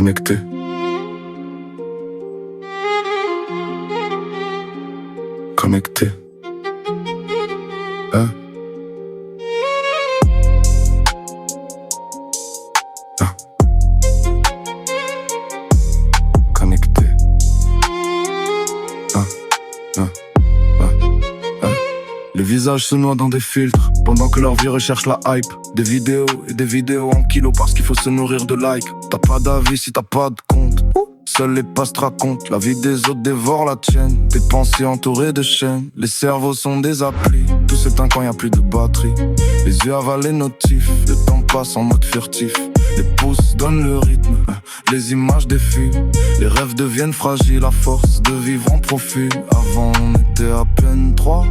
Connecté. Connecté. Hein? Ah. Connecté. Ah. Ah. Ah. Ah. Les visages se noient dans des filtres pendant que leur vie recherche la hype. Des vidéos et des vidéos en kilos parce qu'il faut se nourrir de likes. T'as pas d'avis si t'as pas de compte. Seuls les passes te racontent, la vie des autres dévore la tienne. Tes pensées entourées de chaînes, les cerveaux sont des applis. Tout s'éteint quand y a plus de batterie. Les yeux avalent les notifs, le temps passe en mode furtif. Les pouces donnent le rythme, les images défilent. Les rêves deviennent fragiles à force de vivre en profil. Avant on était à peine 3.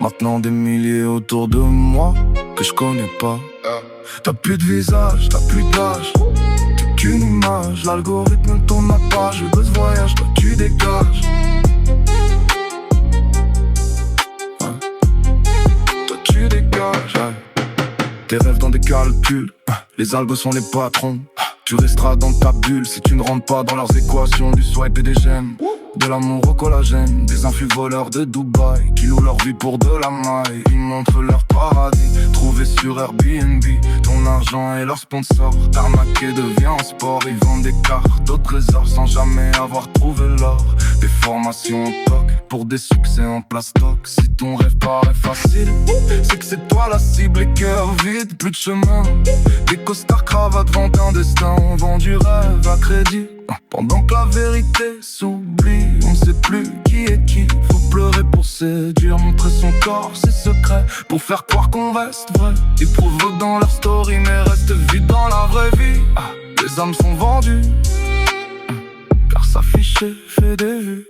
Maintenant des milliers autour de moi que je connais pas. T'as plus de visage, t'as plus d'âge. Qu'une image, l'algorithme tourne ma page. Je veux ce voyage, toi tu dégages. Toi tu dégages. Tes rêves dans des calculs, les algos sont les patrons. Tu resteras dans ta bulle si tu ne rentres pas dans leurs équations. Du swipe et des j'aime, de l'amour au collagène. Des influx voleurs de Dubaï qui louent leur vie pour de la maille. Ils montrent leur paradis, trouvés sur Airbnb. Ton argent est leur sponsor, t'arnaquer devient un sport. Ils vendent des cartes au trésor sans jamais avoir trouvé l'or. Des formations au toc pour des succès en plastoc. Si ton rêve paraît facile, c'est que c'est toi la cible. Les cœurs vides, plus de chemin. Des costards cravates vendent un destin. On vend du rêve à crédit. Pendant que la vérité s'oublie, on sait plus qui est qui. Faut pleurer pour séduire, montrer son corps, ses secrets, pour faire croire qu'on reste vrai. Ils provoquent dans leur story mais restent vides dans la vraie vie. Les âmes sont vendues, car s'afficher fait des vues.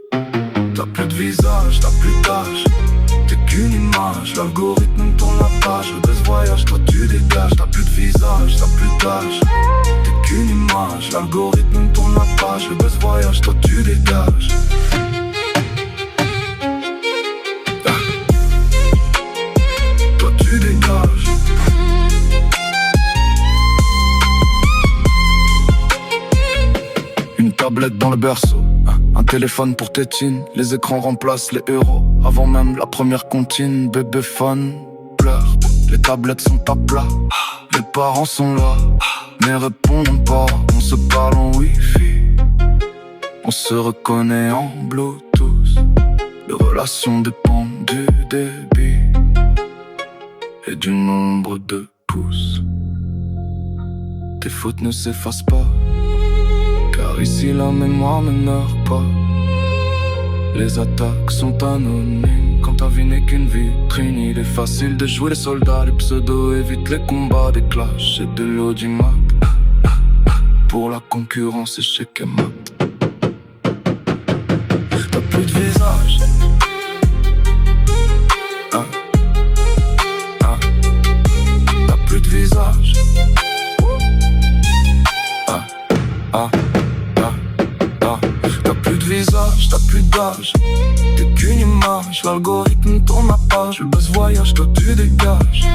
T'as plus de visage, t'as plus d'âge. T'es qu'une image, l'algorithme tourne la page. De ce voyage, toi tu dégages. T'as plus de visage, t'as plus d'âge. T'es qu'une image, l'algorithme tourne la page. De ce voyage, toi tu dégages. Toi tu dégages. Une tablette dans le berceau, un téléphone pour tétine. Les écrans remplacent les héros avant même la première comptine. Bébé fan pleure, les tablettes sont à plat. Les parents sont là, mais répondent pas. On se parle en wifi, on se reconnaît en bluetooth. Les relations dépendent du débit et du nombre de pouces. Tes fautes ne s'effacent pas, car ici la mémoire ne meurt pas. Les attaques sont anonymes, quand ta vie n'est qu'une vitrine. Il est facile de jouer les soldats, les pseudos évitent les combats. Des clashs et de l'audimat, pour la concurrence échec et mat. T'as plus de visage, t'as plus de visage. T'as plus de visage, t'as plus d'âge. T'es qu'une image, l'algorithme tourne ma page. Le buzz voyage, toi tu dégages.